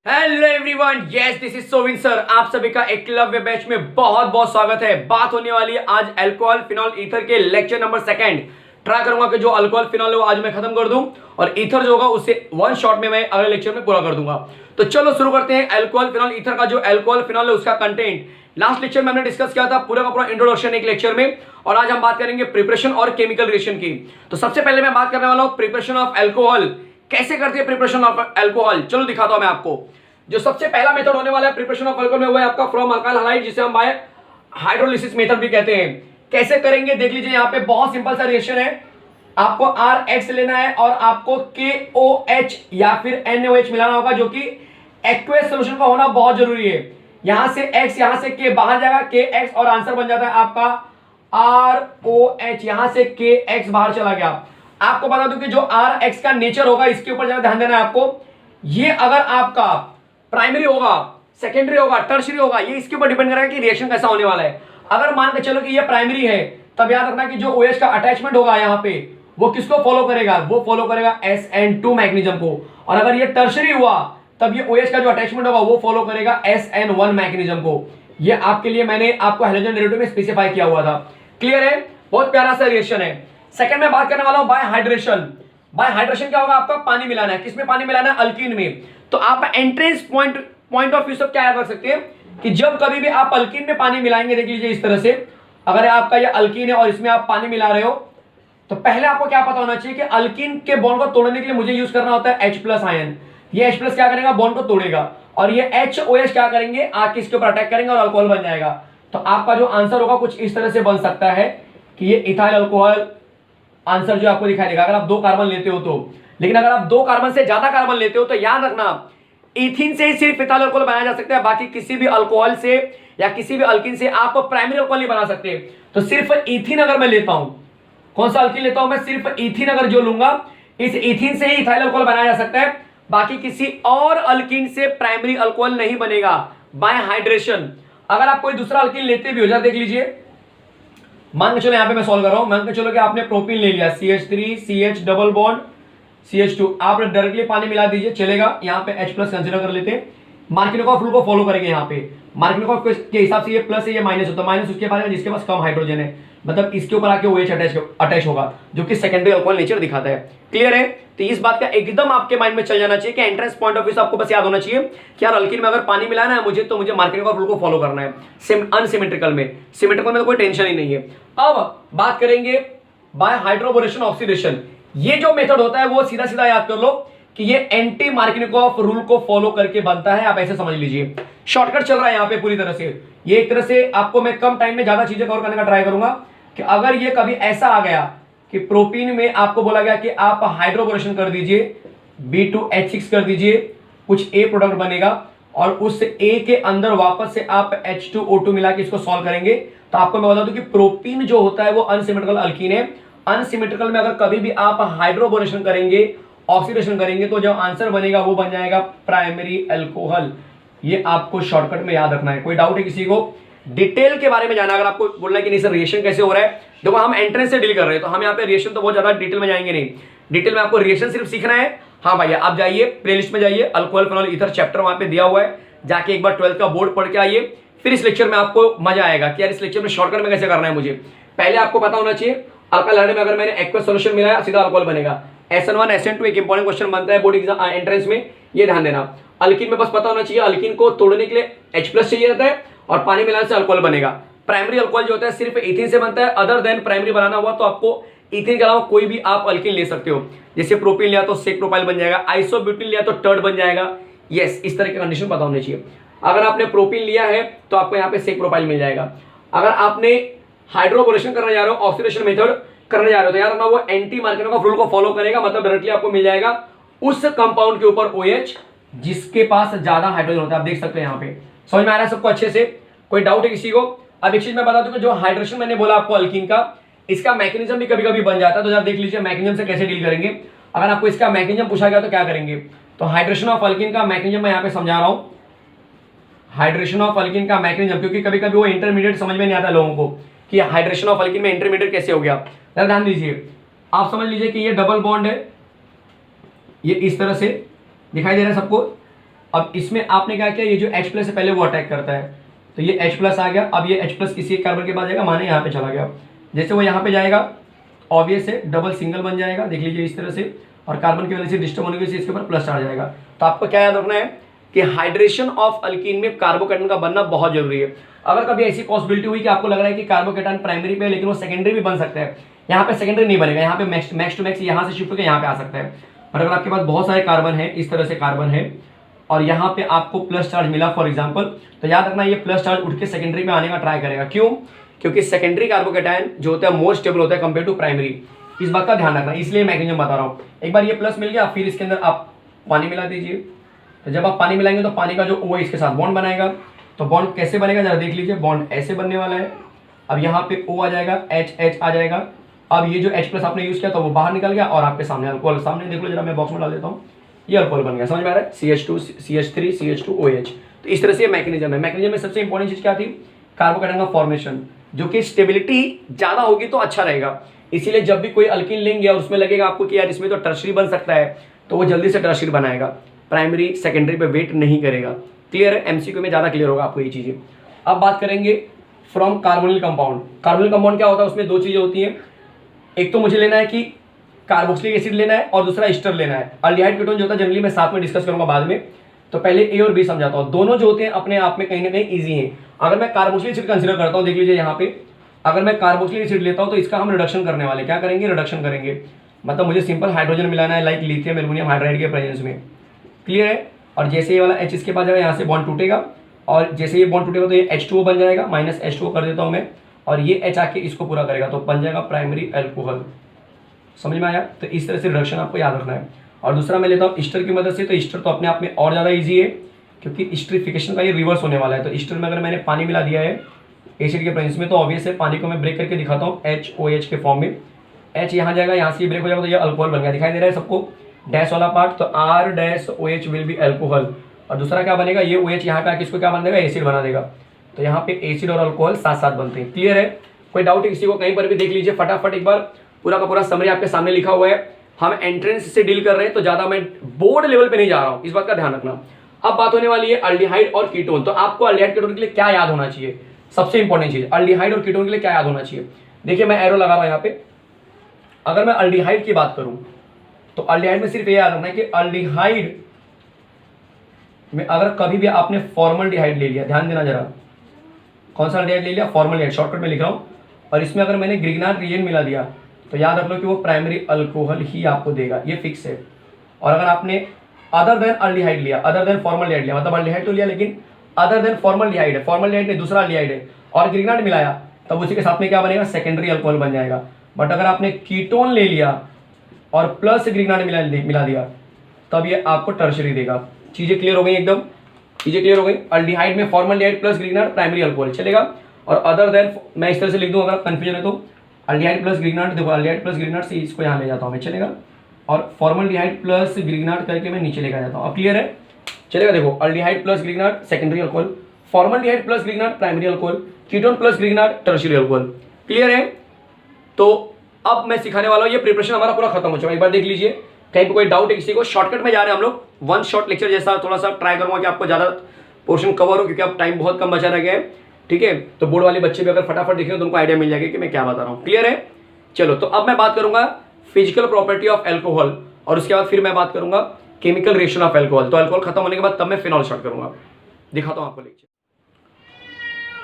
Hello everyone, yes this is Sovin sir. आप सभी का एकलव्य बैच में बहुत बहुत स्वागत है। बात होने वाली है आज अल्कोहल फिनॉल ईथर के लेक्चर नंबर सेकंड। ट्राई करूंगा कि जो अल्कोहल फिनॉल है वो आज मैं खत्म कर दूं और ईथर जो होगा उसे वन शॉट में मैं अगले लेक्चर में पूरा कर दूंगा। तो चलो शुरू करते हैं। अल्कोहल फिनॉल ईथर का जो अल्कोहल फिनॉल है उसका कंटेंट लास्ट लेक्चर में हमने डिस्कस किया था पूरा का पूरा इंट्रोडक्शन एक लेक्चर में, और आज हम बात करेंगे प्रिपरेशन और केमिकल रिएक्शन की। तो सबसे पहले मैं बात करने वाला हूं प्रिपरेशन ऑफ अल्कोहल। कैसे करते हैं प्रिपरेशन ऑफ अल्कोहल, चलो दिखाता हूं मैं आपको। जो सबसे पहला मेथड होने वाला है प्रिपरेशन ऑफ अल्कोहल में वो है आपका फ्रॉम अल्काइल हैलाइड, जिसे हम बाय हाइड्रोलिसिस मेथड भी कहते हैं। कैसे करेंगे देख लीजिए, यहाँ पे बहुत सिंपल सा रिएक्शन है। आपको RX लेना है और आपको KOH या फिर NOH मिलाना होगा, जो कि एक्वेस सॉल्यूशन का होना बहुत जरूरी है। यहां से X, यहां से K बाहर जाएगा, KX, और आंसर बन जाता है आपका ROH। यहां से KX बाहर चला गया। आपको बता दूं कि जो RX का नेचर होगा, इसके ऊपर ज्यादा ध्यान देना है आपको। ये अगर आपका प्राइमरी होगा, सेकेंडरी होगा, टर्शियरी होगा, ये इसके ऊपर डिपेंड करेगा कि रिएक्शन कैसा होने वाला है। अगर मान के चलो कि ये प्राइमरी है, तब याद रखना कि जो OH का अटैचमेंट होगा यहाँ पे, वो किसको फॉलो करेगा, वो फॉलो करेगा SN2 मैग्नीशियम को। और अगर ये टर्शियरी हुआ, तब ये OH का जो अटैचमेंट होगा वो फॉलो करेगा SN1 मैग्नीशियम को। ये आपके लिए मैंने आपको हैलोजन डेरिवेटिव में स्पेसिफाई किया हुआ था। क्लियर है? बहुत प्यारा सा रिएक्शन है। सेकंड में बात करने वाला हूं बाय हाइड्रेशन। बाय हाइड्रेशन क्या होगा, आपका पानी मिलाना है। किसमें पानी मिलाना है? अल्कीन में। तो आप एंट्रेंस पॉइंट ऑफ व्यू से क्या याद रख सकते हैं कि जब कभी भी आप अल्कीन में पानी मिलाएंगे, देख लीजिए इस तरह से, अगर आपका ये अल्कीन है और इसमें आप पानी मिला रहे हो, तो पहले आपको क्या पता होना चाहिए कि अल्कीन के बॉन्ड को तोड़ने के लिए मुझे यूज करना होता है H+ आयन। ये H+ क्या करेगा, बॉन्ड को तोड़ेगा, और ये HOH क्या करेंगे, आके इसके ऊपर अटैक करेंगे और अल्कोहल बन जाएगा। तो आपका जो आंसर होगा कुछ इस तरह से बन सकता है कि ये इथाइल अल्कोहल आंसर जो आपको दिखाई देगा, अगर आप 2 कार्बन लेते हो तो। लेकिन अगर आप 2 कार्बन से ज्यादा कार्बन लेते हो तो याद रखना, इथिन से ही सिर्फ इथाइल अल्कोहल बनाया जा सकता है। बाकी किसी भी अल्कोहल से या किसी भी अल्कीन से आप प्राइमरी अल्कोहल नहीं बना सकते। तो सिर्फ इथिन अगर मैं लेता हूं, कौन सा अल्कीन लेता हूं मैं, सिर्फ इथिन अगर जो लूंगा, इस इथिन से ही इथाइल अल्कोहल बनाया जा सकता है। बाकी किसी और अल्कीन से प्राइमरी अल्कोहल नहीं बनेगा बाय हाइड्रेशन। अगर आप कोई दूसरा अल्कीन लेते भी हो, जरा देख लीजिए, मान के चलो यहाँ पे मैं सॉल्व कर रहा हूं, मान के चलो कि आपने प्रोपीन ले लिया, CH3 CH double bond CH2, आप डायरेक्टली पानी मिला दीजिए, चलेगा। यहाँ पे H+ कंसीडर कर लेते हैं। मार्किनोव रूल को फॉलो करेंगे। यहाँ पे मार्किनोव के हिसाब से ये प्लस है, ये माइनस होता है। माइनस उसके पास जिसके पास कम हाइड्रोजन है, मतलब इसके ऊपर आके OH अटैच होगा, जो कि सेकेंडरी अल्कोहल नेचर दिखाता है। क्लियर है? तो इस बात का एकदम आपके माइंड में चल जाना चाहिए कि एंट्रेंस पॉइंट ऑफ व्यू से आपको बस याद होना चाहिए कि यार अल्कीन में अगर पानी मिलाना है मुझे, तो मुझे मार्किनोव रूल को फॉलो करना है अनसिमेट्रिकल में। सिमेट्रिकल में तो कोई टेंशन ही नहीं है। अब बात करेंगे बाय हाइड्रोबोरेशन ऑक्सीडेशन। ये जो मेथड होता है वो सीधा सीधा याद कर लो कि ये एंटी मार्किनोव रूल को फॉलो करके बनता है। आप ऐसे समझ लीजिए, शॉर्टकट चल रहा है यहाँ पे पूरी तरह से। ये एक तरह से आपको मैं कम टाइम में ज्यादा चीजें कवर करने का ट्राई करूंगा कि अगर ये कभी ऐसा आ गया कि प्रोपीन में आपको बोला गया कि आप हाइड्रोबोरेशन कर दीजिए, B2H6 कर दीजिए, कुछ A प्रोडक्ट बनेगा, और उस A के अंदर वापस से आप H2O2 मिला के इसको सॉल्व करेंगे, तो आपको मैं बता दूं कि प्रोपीन जो होता है वो अनसिमेट्रिकल अल्कीन है। अनसिमेट्रिकल में अगर कभी भी आप हाइड्रोबोरेशन करेंगे, ऑक्सीडेशन करेंगे, तो जो आंसर बनेगा वो बन जाएगा प्राइमरी अल्कोहल। ये आपको शॉर्टकट में याद रखना है। कोई डाउट है किसी को? डिटेल के बारे में जाना, अगर आपको बोलना है कि नहीं सर रिएक्शन कैसे हो रहा है, देखो हम एंट्रेंस से डील कर रहे हैं, तो हम यहाँ पे रिएक्शन तो बहुत ज्यादा डिटेल में जाएंगे नहीं। डिटेल में आपको रिएक्शन सिर्फ सीखना है। हाँ भैया, आप जाइए प्लेलिस्ट में जाइए, अल्कोहल फिनॉल ईथर चैप्टर वहां पे दिया हुआ है, जाके एक बार 12th का बोर्ड पढ़ के आइए। फिर इस लेक्चर में आपको मजा आएगा कि यार इस लेक्चर में शॉर्टकट में कैसे करना है। मुझे पहले आपको पता होना चाहिए अल्काइल हैलाइड में अगर मैंने एक्वस सॉल्यूशन मिलाया, सीधा अल्कोहल बनेगा। SN1 SN2 एक इंपॉर्टेंट क्वेश्चन बनता है बोर्ड एग्जाम एंट्रेंस में, ये ध्यान देना। अल्कीन में बस पता होना चाहिए अल्कीन को तोड़ने के लिए H+ चाहिए रहता है, और पानी मिलाने से अल्कोहल बनेगा। प्राइमरी अल्कोहल जो होता है सिर्फ इथिन से बनता है। अदर देन प्राइमरी बनाना हुआ तो आपको इथिन के अलावा कोई भी आप अल्कीन ले सकते हो। जैसे प्रोपीन लिया तो सेक प्रोपाइल बन जाएगा, आइसोब्यूटिल लिया तो टर्ड बन जाएगा। यस, इस तरह की कंडीशन पता होनी चाहिए। अगर आपने प्रोपीन लिया है तो आपको यहाँ पे सेक प्रोपाइल मिल जाएगा। अगर आपने हाइड्रोबोरेशन करने जा रहे हो, ऑक्सीडेशन मेथड करने जा रहे हो, तो यार ना वो एंटी मार्किनोव रूल को फॉलो करेगा, मतलब डायरेक्टली आपको मिल जाएगा उस कंपाउंड के ऊपर OH जिसके पास ज्यादा हाइड्रोजन होता है। आप देख सकते हैं यहाँ पे। समझ में आ रहा है सबको अच्छे से? कोई डाउट है किसी को? अब एक चीज मैं बता दूं कि जो हाइड्रेशन मैंने बोला आपको अल्कीन का, इसका मैकेनिज्म भी कभी कभी बन जाता है। तो जरा देख लीजिए मैकेनिज्म से कैसे डील करेंगे। अगर आपको इसका मैकेनिज्म पूछा गया तो क्या करेंगे, तो हाइड्रेशन ऑफ अल्कीन का मैकेनिज्म मैं यहाँ पे समझा रहा हूं। हाइड्रेशन ऑफ अल्कीन का मैकेनिज्म, क्योंकि कभी कभी वो इंटरमीडिएट समझ में नहीं आता लोगों को कि हाइड्रेशन ऑफ अल्कीन में इंटरमीडिएट कैसे हो गया। जरा ध्यान दीजिए, आप समझ लीजिए कि ये डबल बॉन्ड है, ये इस तरह से दिखाई दे रहा है सबको। अब इसमें आपने क्या किया, ये जो H प्लस है पहले वो अटैक करता है, तो ये H प्लस आ गया। अब ये H प्लस किसी एक कार्बन के पास जाएगा, माने यहाँ पे चला गया, जैसे वो यहाँ पे जाएगा ऑब्वियस है डबल सिंगल बन जाएगा, देख लीजिए इस तरह से, और कार्बन की वजह से डिस्टर्ब होने की वजह से इसके ऊपर प्लस चार्ज जाएगा। तो आपको क्या याद रखना है कि हाइड्रेशन ऑफ अल्कीन में कार्बोकेटन का बनना बहुत जरूरी है। अगर कभी ऐसी पॉसिबिलिटी हुई कि आपको लग रहा है कि कार्बोकेटन प्राइमरी पे है लेकिन वो सेकेंडरी भी बन सकता है, यहाँ पे सेकेंडरी नहीं बनेगा, यहाँ पे मैक्स टू मैक्स यहाँ से शिफ्ट होकर यहाँ पे आ सकता है। और अगर आपके पास बहुत सारे कार्बन है, इस तरह से कार्बन है और यहाँ पे आपको प्लस चार्ज मिला फॉर एग्जाम्पल, तो याद रखना ये प्लस चार्ज उठ के सेकेंडरी में आने का ट्राई करेगा। क्यों? क्योंकि सेकेंडरी कार्बोकेटायन जो होता है मोर स्टेबल होता है कंपेयर टू प्राइमरी, इस बात का ध्यान रखना, इसलिए मैकेनिज्म बता रहा हूँ। एक बार ये प्लस मिल गया, फिर इसके अंदर आप पानी मिला दीजिए, तो जब आप पानी मिलाएंगे तो पानी का जो O है इसके साथ बॉन्ड बनाएगा। तो बॉन्ड कैसे बनेगा जरा देख लीजिए, बॉन्ड ऐसे बनने वाला है। अब यहाँ पे O आ जाएगा, H आ जाएगा। अब ये जो H प्लस आपने यूज किया तो वो बाहर निकल गया और आपके सामने अल्कोहल, सामने देख लो जरा, मैं बॉक्स में डाल देता हूँ, ये अल्कोहल बन गया, समझ में आ रहा है, CH2 CH3 CH2OH। तो इस तरह से मैकेनिज्म है। मैकेनिज्म में सबसे इंपॉर्टेंट चीज क्या थी, कार्बोकेटन का फॉर्मेशन, जो कि स्टेबिलिटी ज्यादा होगी तो अच्छा रहेगा। इसीलिए जब भी कोई अल्कीन लेंगे और उसमें लगेगा आपको कि यार इसमें तो टर्शरी बन सकता है, तो वो जल्दी से टर्शरी बनाएगा, प्राइमरी सेकेंडरी पे वेट नहीं करेगा। क्लियर है? एमसीक्यू में ज्यादा क्लियर होगा आपको ये चीजें। अब बात करेंगे from carbonyl compound. Carbonyl compound क्या होता है, उसमें दो चीजें होती हैं, एक तो मुझे लेना है कि कार्बोक्सिलिक एसिड लेना है और दूसरा एस्टर लेना है। अल्डिहाइड कीटोन जो होता है जनरली मैं साथ में डिस्कस करूंगा बाद में, तो पहले ए और बी समझाता हूं। दोनों जो होते हैं अपने आप में कहीं ना कहीं ईजी हैं। अगर मैं कार्बोक्सिलिक एसिड कंसीडर करता हूं, देख लीजिए यहाँ पे, अगर मैं कार्बोक्सिलिक एसिड लेता हूं तो इसका हम रिडक्शन करने वाले, क्या करेंगे, रिडक्शन करेंगे, मतलब मुझे सिंपल हाइड्रोजन मिलाना है लाइक लिथियम एल्युमिनियम हाइड्राइड के प्रेजेंस में। क्लियर है? और जैसे ये वाला H इसके पास जाएगा, यहाँ से बॉन्ड टूटेगा और जैसे ये बॉन्ड टूटेगा तो ये H2O बन जाएगा, माइनस H2O कर देता हूँ मैं, और ये H आके इसको पूरा करेगा तो बन जाएगा प्राइमरी अल्कोहल। समझ में आया? तो इस तरह से रिडक्शन आपको याद रखना है। और दूसरा मैं लेता हूँ ईस्टर की मदद से, तो ईस्टर तो अपने आप में और ज़्यादा ईजी है क्योंकि ईस्टरिफिकेशन का ये रिवर्स होने वाला है। तो ईस्टर में अगर मैंने पानी मिला दिया है एसिड के प्रेजेंस में, तो ऑब्वियस है पानी को मैं ब्रेक करके दिखाता हूँ HOH के फॉर्म में। H यहाँ जाएगा, यहाँ से ब्रेक हो जाएगा तो ये अल्कोहल बन गया, दिखाई दे रहा है सबको, डैश वाला पार्ट, तो R-OH विल बी अल्कोहल। और दूसरा क्या बनेगा, ये OH यहाँ पे आके इसको क्या बना देगा, एसिड बना देगा। तो यहाँ पे एसिड और अल्कोहल साथ साथ बनते हैं। क्लियर है? कोई डाउट है किसी को? कहीं पर भी देख लीजिए फटाफट एक बार, पूरा का पूरा समरी आपके सामने लिखा हुआ है। हम एंट्रेंस से डील कर रहे हैं तो ज्यादा मैं बोर्ड लेवल पे नहीं जा रहा हूं, इस बात का ध्यान रखना। अब बात होने वाली है अल्डिहाइड और कीटोन। तो आपको अल्डिहाइड कीटोन के लिए क्या याद होना चाहिए, सबसे इंपॉर्टेंट चीज, अल्डिहाइड और कीटोन के लिए क्या याद होना चाहिए। देखिए मैं एरो लगा रहा हूं यहाँ पे। अगर मैं अल्डिहाइड की बात करूं तो अल्डिहाइड में सिर्फ ये याद रखना है कि अल्डिहाइड में अगर कभी भी आपने फॉर्मल्डिहाइड ले लिया, ध्यान देना जरा, कौन सा अल्डिहाइड ले लिया, फॉर्मल्डिहाइड, शॉर्टकट में लिख रहा हूं, और इसमें अगर मैंने ग्रिग्नार्ड रिएजेंट मिला दिया तो याद रख लो कि वो प्राइमरी अल्कोहल ही आपको देगा, ये फिक्स है। और अगर आपने अदर देन अल्डिहाइड लिया, अदर देन फॉर्मल्डिहाइड लिया, मतलब अल्डिहाइड तो लिया लेकिन अदर देन फॉर्मल्डिहाइड है, फॉर्मल्डिहाइड नहीं दूसरा अल्डिहाइड है, और ग्रिग्नार्ड मिलाया, तब उसी के साथ में क्या बनेगा, सेकेंडरी अल्कोहल बन जाएगा। बट अगर आपने कीटोन ले लिया और प्लस ग्रिग्नार्ड मिला दिया तब ये आपको टर्शरी देगा। चीजें क्लियर हो गई एकदम, चीजें क्लियर हो गई। अल्डिहाइड में formaldehyde plus Grignard primary alcohol चलेगा, और अदर देन मैं इस तरह से लिख दूं अगर कंफ्यूजन है तो, अल्डिहाइड प्लस ग्रिग्नार्ड, देखो अल्डिहाइड प्लस ग्रिग्नार्ड से इसको यहाँ ले जाता हूँ मैं, चलेगा, और फॉर्मल्डिहाइड प्लस ग्रिग्नार्ड करके मैं नीचे लेकर जाता हूँ। अब क्लियर है? चलेगा, देखो aldehyde plus Grignard secondary alcohol, formaldehyde plus Grignard primary alcohol, ketone plus Grignard tertiary alcohol. Clear है? तो अब मैं सिखाने वाला हूँ, ये प्रिपरेशन हमारा पूरा खत्म हो चुका है। एक बार देख लीजिए, कहीं पे कोई डाउट है किसी को, शॉर्टकट में जा रहे हैं हम लोग, वन शॉट लेक्चर जैसा थोड़ा सा ट्राई करूंगा कि आपको ज्यादा पोर्शन कवर हो, क्योंकि अब टाइम बहुत कम बचा रह गया है। ठीक है, तो बोर्ड वाले बच्चे भी अगर फटाफट देखें तो उनको आइडिया मिल जाएगा कि मैं क्या बता रहा हूँ। क्लियर है? चलो, तो अब मैं बात करूंगा फिजिकल प्रॉपर्टी ऑफ एल्कोहल, और उसके बाद फिर मैं बात करूंगा केमिकल रिएक्शन ऑफ एल्कोहल। तो एल्कोहल खत्म होने के बाद तब मैं फिनॉल स्टार्ट करूंगा, दिखाता हूं आपको लेक्चर।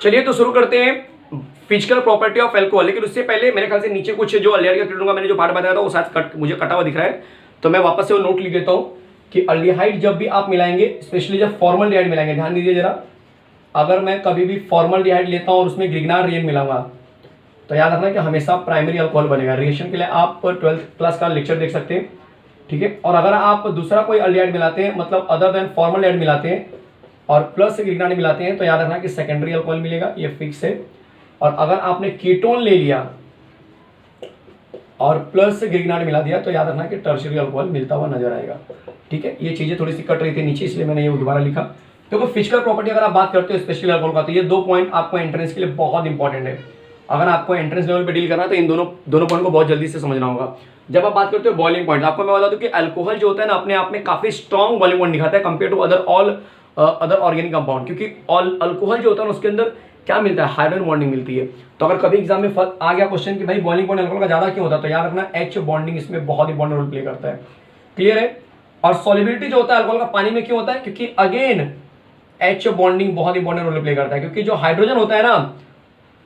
चलिए तो शुरू करते हैं फिजिकल प्रॉपर्टी ऑफ एल्कोहल। लेकिन उससे पहले मेरे ख्याल से नीचे कुछ जो अल्डिहाइड का कीटोन का मैंने जो पार्ट बताया था वो शायद मुझे कटा हुआ दिख रहा है, तो मैं वापस से वो नोट लिख देता हूं कि अल्डिहाइड जब भी आप मिलाएंगे, स्पेशली जब फॉर्मल्डिहाइड मिलाएंगे, ध्यान दीजिए जरा, अगर मैं कभी भी फॉर्मल्डिहाइड लेता हूं और उसमें ग्रिग्नार्ड रिएजेंट मिलाऊंगा तो याद रखना कि हमेशा प्राइमरी अल्कोहल बनेगा। रिएक्शन के लिए आप 12th क्लास का लेक्चर देख सकते हैं। ठीक है, और अगर आप दूसरा कोई अल्डिहाइड मिलाते हैं, मतलब अदर देन फॉर्मल्डिहाइड मिलाते हैं और प्लस ग्रिग्नार्ड मिलाते हैं, तो याद रखना कि सेकेंडरी अल्कोहल मिलेगा, ये फिक्स है। और अगर आपने कीटोन ले लिया और प्लस ग्रिग्नार्ड मिला दिया तो याद रखना कि टर्शियरी अल्कोहल मिलता हुआ नजर आएगा। ठीक है, ये चीजें थोड़ी सी कट रही थी नीचे, इसलिए मैंने ये दोबारा लिखा। क्योंकि फिजिकल प्रॉपर्टी अगर आप बात करते हो स्पेशली अल्कोहल का, तो ये 2 पॉइंट आपको एंट्रेंस के लिए बहुत इंपॉर्टेंट है। अगर आपको एंट्रेंस लेवल पे डील करना है तो इन दोनों दोनों पॉइंट को बहुत जल्दी से समझना होगा। जब आप बात करते हो बॉइलिंग पॉइंट, आपको मैं बता दूं कि अल्कोहल जो होता है ना अपने आप में काफी स्ट्रॉन्ग बॉइलिंग पॉइंट दिखाता है compare to other organic compound, क्योंकि अल्कोहल जो होता है ना उसके अंदर क्या मिलता है, हाइड्रोजन बॉन्डिंग मिलती है। तो अगर कभी एग्जाम में आ गया क्वेश्चन कि भाई बॉइलिंग पॉइंट अल्कोहल का ज्यादा क्यों होता है, तो याद रखना एच बॉन्डिंग इसमें बहुत इंपॉर्टेंट रोल प्ले करता है। क्लियर है। और सॉलिबिलिटी जो होता है अल्कोहल का पानी में क्यों होता है, क्योंकि अगेन एच बॉन्डिंग बहुत इंपॉर्टेंट रोल प्ले करता है, क्योंकि जो हाइड्रोजन होता है ना,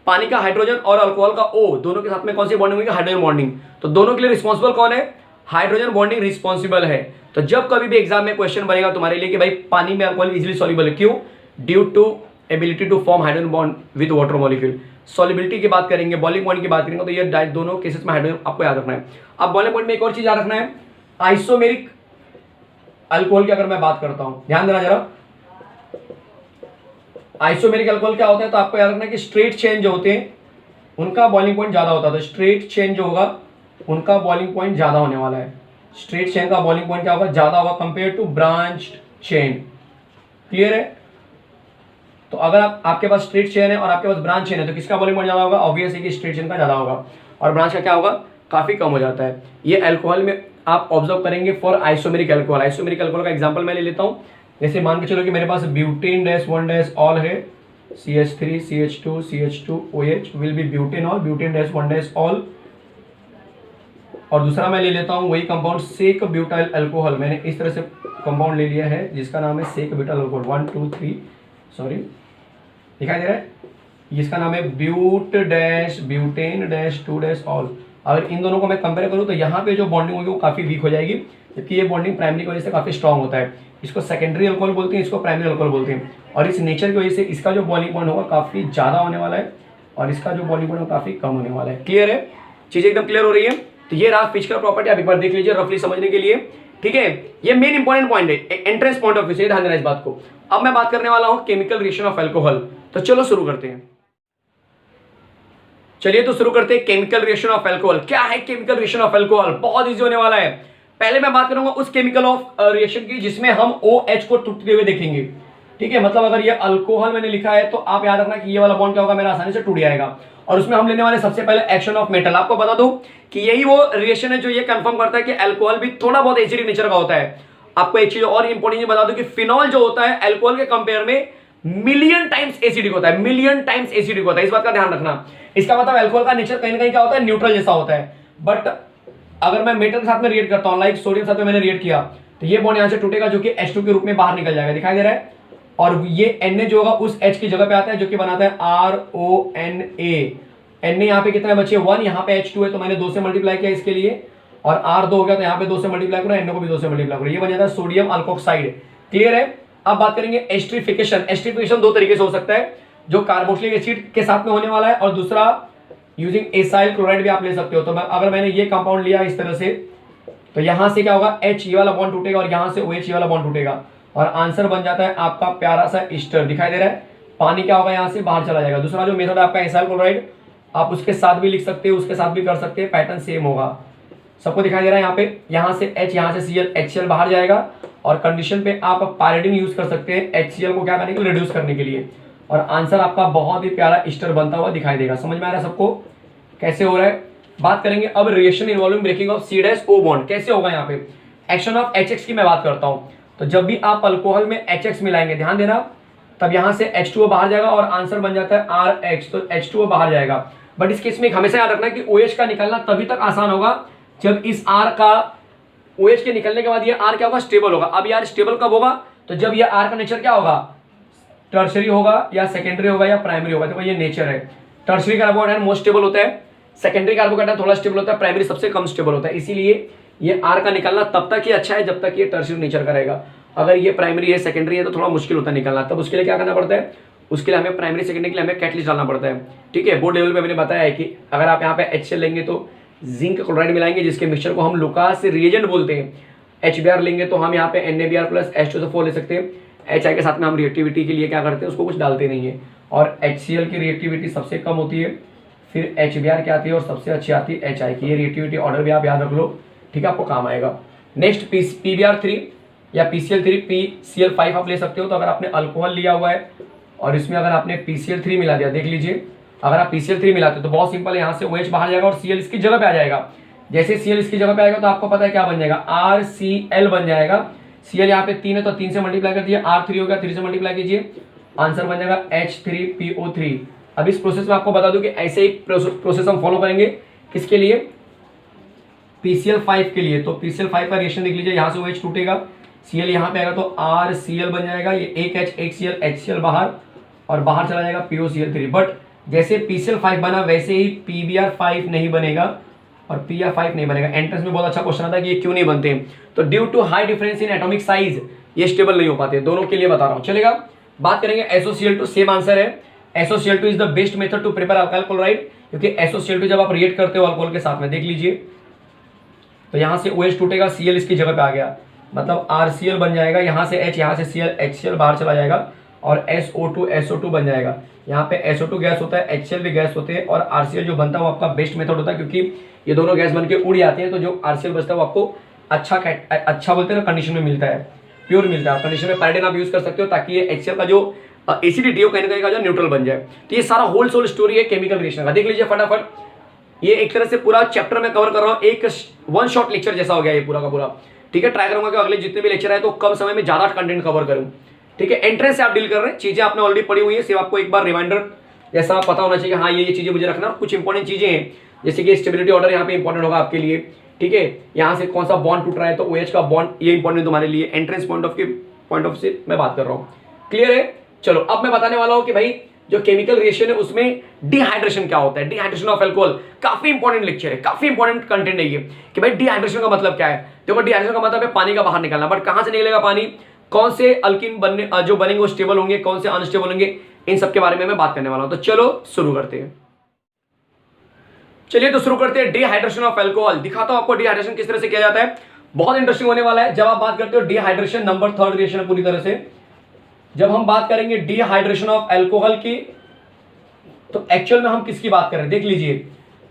पानी का हाइड्रोजन और अल्कोहल का O दोनों के साथ में कौन सी बॉन्डिंग होगी, हाइड्रोजन बॉन्डिंग। तो दोनों के लिए रिस्पॉन्सिबल कौन है, हाइड्रोजन बॉन्डिंग रिस्पॉन्सिबल है। तो जब कभी भी एग्जाम में क्वेश्चन बनेगा तुम्हारे लिए कि भाई पानी में अल्कोहल इजीली सॉल्युबल है, क्यों, due to ability to form hydrogen bond with water molecule. Solubility की बात करेंगे, बॉइलिंग पॉइंट की बात करेंगे, तो ये दोनों केसेस में हाइड्रोजन आपको याद रखना है। अब बॉइलिंग पॉइंट में एक और चीज याद रखना है, आइसोमेरिक अल्कोहल की अगर मैं बात करता हूं, ध्यान देना जरा, आइसोमेरिक अल्कोहल क्या होता है, तो आपको याद रखना है कि स्ट्रेट चेन जो होते हैं उनका बॉइलिंग पॉइंट ज्यादा होता है। तो स्ट्रेट चेन जो होगा उनका बॉइलिंग पॉइंट ज्यादा होने वाला है। स्ट्रेट चेन का बॉइलिंग पॉइंट क्या होगा, ज्यादा होगा compare to branched chain. Clear है। तो अगर आपके पास स्ट्रेट चेन है और आपके पास ब्रांच चेन है तो किसका बॉइलिंग पॉइंट ज्यादा होगा, ऑब्वियस है कि स्ट्रेट चेन का ज्यादा होगा, और ब्रांच का क्या होगा, काफी कम हो जाता है। ये अल्कोहल में आप ऑब्जर्व करेंगे for isomeric alcohol. Isomeric alcohol का एग्जांपल मैं ले लेता हूं, जैसे मान के चलो कि मेरे पास ब्यूटेन डैश 1 डैश ऑल है, CH3 CH2 CH2 OH will be butane all, butane dash 1 dash all. और दूसरा मैं ले लेता हूं वही कंपाउंड सेक ब्यूटाइल अल्कोहल, मैंने इस तरह से कंपाउंड ले लिया है जिसका नाम है सेक ब्यूटाइल अल्कोहल 1 2 3, सॉरी दिखाई दे रहा है, जिसका नाम है but dash butane dash 2 dash ol. अगर इन दोनों को मैं कंपेयर करूं तो यहाँ पे जो बॉन्डिंग होगी वो काफी वीक हो जाएगी, जबकि ये बॉन्डिंग प्राइमरी की वजह से काफी स्ट्रॉन्ग होता है। इसको सेकेंडरी अल्कोहल बोलते हैं, इसको प्राइमरी अल्कोहल बोलते हैं। और इस नेचर की वजह से इसका जो बॉन्डिंग पॉइंट होगा काफी ज्यादा होने वाला है और इसका जो बॉन्डिंग पॉइंट काफी कम होने वाला है। क्लियर है, चीज एकदम क्लियर हो रही है। तो ये रहा फिजिकल प्रॉपर्टी, आप एक बार देख लीजिए रफली समझने के लिए। ठीक है, ये मेन इंपॉर्टेंट पॉइंट है एंट्रेंस पॉइंट ऑफ व्यू से, ध्यान देना इस बात को। अब मैं बात करने वाला हूं केमिकल रिएक्शन ऑफ अल्कोहल। तो चलो शुरू करते हैं। चलिए तो शुरू करते हैं केमिकल रिएक्शन ऑफ अल्कोहल। क्या है केमिकल रिएक्शन ऑफ अल्कोहल, बहुत इजी होने वाला है। पहले मैं बात करूंगा उस केमिकल ऑफ रिएक्शन की जिसमें हम OH को टूटते हुए देखेंगे। ठीक है, मतलब अगर ये अल्कोहल मैंने लिखा है तो आप याद रखना कि ये वाला बॉन्ड क्या होगा, मेरा आसानी से टूट जाएगा। और उसमें हम लेने वाले सबसे पहले एक्शन ऑफ मेटल। आपको बता दूं कि यही वो रिएक्शन है जो ये कंफर्म करता है कि अल्कोहल भी थोड़ा बहुत एसिडिक नेचर का होता है। आपको एक चीज और इंपॉर्टेंट बता दूं कि फिनॉल जो होता है अल्कोहल के कंपेयर में मिलियन टाइम्स एसिडिक होता है, मिलियन टाइम्स एसिडिक होता है, इस बात का ध्यान रखना। इसका मतलब अल्कोहल का नेचर कहीं ना कहीं क्या होता है, न्यूट्रल जैसा होता है। बट अगर मैं मेटल के साथ में रिएक्ट करता हूं, लाइक सोडियम साथ में मैंने रिएक्ट किया, तो ये बॉन्ड यहां से टूटेगा जो कि H2 के रूप में बाहर निकल जाएगा, दिखाई दे रहा है। और ये Na जो होगा उस H की जगह पे आता है जो कि बनाता है RONA। Na यहाँ पे कितना बचे 1, यहाँ पे H2 है तो मैंने 2 से मल्टीप्लाई किया इसके लिए, और R 2 हो गया तो यहाँ पे 2 से मल्टीप्लाई करो, Na को भी 2 से मल्टीप्लाई करो, ये बन जाता है सोडियम अल्कोक्साइड। क्लियर है। अब बात करेंगे एस्टरीफिकेशन। एस्टरीफिकेशन दो तरीके से हो सकता है, जो कार्बोक्सिलिक एसिड के साथ में होने वाला है, और दूसरा यूजिंग एसाइल क्लोराइड भी आप ले सकते हो। तो अगर मैंने ये कंपाउंड लिया इस तरह से, तो यहां से क्या होगा, H ये वाला बॉन्ड टूटेगा और यहां से OH ये वाला बॉन्ड टूटेगा, और आंसर बन जाता है आपका प्यारा सा ईस्टर, दिखाई दे रहा है। पानी क्या होगा, यहां से बाहर चला जाएगा। दूसरा जो मेथड है आपका एसाइल क्लोराइड, आप उसके साथ भी लिख सकते हो, उसके साथ भी कर सकते हैं, पैटर्न सेम होगा। सबको दिखाई दे रहा है यहाँ पे, यहाँ से H, यहाँ से Cl, HCl बाहर जाएगा, और कंडीशन पे आप पायरिडिन यूज कर सकते हैं HCl को क्या करने के लिए, रिड्यूस करने के लिए, और आंसर आपका बहुत ही प्यारा ईस्टर बनता हुआ दिखाई देगा। समझ में आ रहा है सबको कैसे हो रहा है। बात करेंगे अब reaction involving breaking of C-O bond कैसे होगा। यहाँ पे एक्शन ऑफ HX की मैं बात करता हूँ। तो जब भी आप अल्कोहल में HX मिलाएंगे, ध्यान देना, तब यहाँ से H2O बाहर जाएगा और आंसर बन जाता है RH, तो H2O बाहर जाएगा। बट इस केस में हमेशा याद रखना कि OH का निकलना तभी तक आसान होगा जब इस R का OH के निकलने के बाद ये R क्या होगा, स्टेबल होगा। अब यार स्टेबल कब होगा, तो जब ये R का नेचर क्या होगा, टर्शरी होगा या सेकेंडरी होगा या प्राइमरी होगा। तो ये नेचर है, टर्शरी कार्बोहाइड्रेट मोस्ट स्टेबल होता है, सेकेंडरी कार्बोहाइड्रेट थोड़ा स्टेबल होता है, प्राइमरी सबसे कम स्टेबल होता है। इसीलिए ये R का निकलना तब तक ही अच्छा है जब तक ये टर्शरी नेचर का रहेगा। अगर ये प्राइमरी है, सेकेंडरी है, तो थोड़ा मुश्किल होता है निकलना। तब उसके लिए क्या करना पड़ता है, उसके लिए हमें प्राइमरी सेकेंडरी के लिए हमें कैटलिस्ट डालना पड़ता है। ठीक है, बोर्ड लेवल पे मैंने बताया है कि अगर आप यहाँ पे HCl लेंगे तो जिंक क्लोराइड मिलाएंगे, जिसके मिक्सचर को हम लुकास रिएजेंट बोलते हैं। HBr लेंगे तो हम यहाँ पे NaBr प्लस H2SO4 ले सकते हैं। HI के साथ में हम रिएक्टिविटी के लिए क्या करते हैं, उसको कुछ डालते नहीं है। और HCl की रिएक्टिविटी सबसे कम होती है, फिर HBr की आती है और सबसे अच्छी आती है HI की। ये रिएक्टिविटी ऑर्डर भी आप याद रख लो, ठीक है, आपको काम आएगा। नेक्स्ट PBr3 या PCl3, PCl5 आप ले सकते हो। तो अगर आपने अल्कोहल लिया हुआ है और इसमें अगर आपने PCl3 मिला दिया, देख लीजिए, अगर आप PCl3 मिलाते हो तो बहुत सिंपल है, यहाँ से OH बाहर जाएगा और Cl इसकी जगह पे आ जाएगा। जैसे Cl इसकी जगह पे आएगा तो आपको पता है क्या बन जाएगा, RCl बन जाएगा। Cl यहाँ पे 3 है तो 3 से मल्टीप्लाई कर दिए, R3 हो गया, 3 से मल्टीप्लाई कीजिए, आंसर बन जाएगा H3PO3। अब इस प्रोसेस में आपको बता दूं कि ऐसे ही प्रोसेस हम फॉलो करेंगे किसके लिए, PCl5 के लिए। तो PCl5 का रिएक्शन देख लीजिए, यहाँ से OH टूटेगा, Cl यहाँ पे आएगा तो RCl बन जाएगा, ये एक H एक Cl, HCl बाहर और बाहर चला जाएगा POCl3। बट जैसे PCl5 बना वैसे ही PBr5 नहीं बनेगा और PR5 नहीं बनेगा। एंट्रेंस में बहुत अच्छा क्वेश्चन आता है कि ये क्यों नहीं बनते, तो due to high difference in atomic size ये स्टेबल नहीं हो पाते। दोनों के लिए बता रहा हूँ, चलेगा। बात करेंगे SOCl2, सेम आंसर है। SOCl2 is the best method to prepare alkyl chloride, क्योंकि SOCl2 जब आप रिएक्ट करते हो अल्कोहल के साथ में, देख लीजिए तो यहाँ से OH टूटेगा, Cl इसकी जगह पे आ गया, मतलब RCl बन जाएगा, यहाँ से H, यहाँ से Cl, HCl बाहर चला जाएगा और SO2 बन जाएगा। यहाँ पे SO2 गैस होता है, HCl भी गैस होते हैं और RCl जो बनता है वो आपका बेस्ट मेथड होता है, क्योंकि ये दोनों गैस बन के उड़ जाते हैं। तो जो RCl बचता है वो आपको अच्छा बोलते हैं ना कंडीशन में मिलता है, प्योर मिलता है। कंडीशन में पैराडाइन आप यूज कर सकते हो ताकि ये HCl का जो एसिडिटी है कहीं ना कहीं का जो न्यूट्रल बन जाए। तो ये सारा होल सोल स्टोरी है केमिकल रिएक्शन का, देख लीजिए फटाफट। ये एक तरह से पूरा चैप्टर में कवर कर रहा हूँ, एक वन शॉट लेक्चर जैसा हो गया ये पूरा का पूरा, ठीक है। ट्राई करूंगा कि अगले जितने भी लेक्चर आए तो कम समय में ज्यादा कंटेंट कवर करूं, ठीक है। एंट्रेंस से आप डील कर रहे हैं, चीजें आपने ऑलरेडी पढ़ी हुई है, सिर्फ आपको एक बार रिमाइंडर जैसा पता होना चाहिए, हाँ ये चीजें मुझे रखना। कुछ इंपॉर्टेंट चीजें हैं जैसे कि स्टेबिलिटी ऑर्डर यहाँ पे इंपॉर्टेंट होगा आपके लिए, ठीक है। यहाँ से कौन सा बॉन्ड टूट रहा है तो OH का बॉन्ड, ये इंपॉर्टेंट तुम्हारे लिए एंट्रेंस पॉइंट ऑफ से मैं बात कर रहा हूँ, क्लियर है। चलो अब मैं बताने वाला हूँ कि भाई जो केमिकल रिएक्शन है उसमें डिहाइड्रेशन क्या होता है, डिहाइड्रेशन ऑफ अल्कोहल। काफी इंपॉर्टेंट लेक्चर है, काफी इंपॉर्टेंट कंटेंट है ये कि भाई डिहाइड्रेशन का मतलब क्या है। देखो डिहाइड्रेशन का मतलब है पानी का बाहर निकलना, बट कहां से निकलेगा पानी, कौन से अल्किन बनने जो बनेंगे वो स्टेबल होंगे, कौन से अनस्टेबल होंगे, इन सब के बारे में मैं बात करने वाला हूं। तो चलो शुरू करते हैं, चलिए तो शुरू करते हैं डिहाइड्रेशन ऑफ अल्कोहल। दिखाता हूं आपको डिहाइड्रेशन किस तरह से किया जाता है, बहुत इंटरेस्टिंग होने वाला है। जब आप बात करते हो डिहाइड्रेशन, नंबर 3 रिएक्शन पूरी तरह से जब हम बात करेंगे डिहाइड्रेशन ऑफ अल्कोहल की, तो एक्चुअल में हम किसकी बात कर रहे हैं देख लीजिए।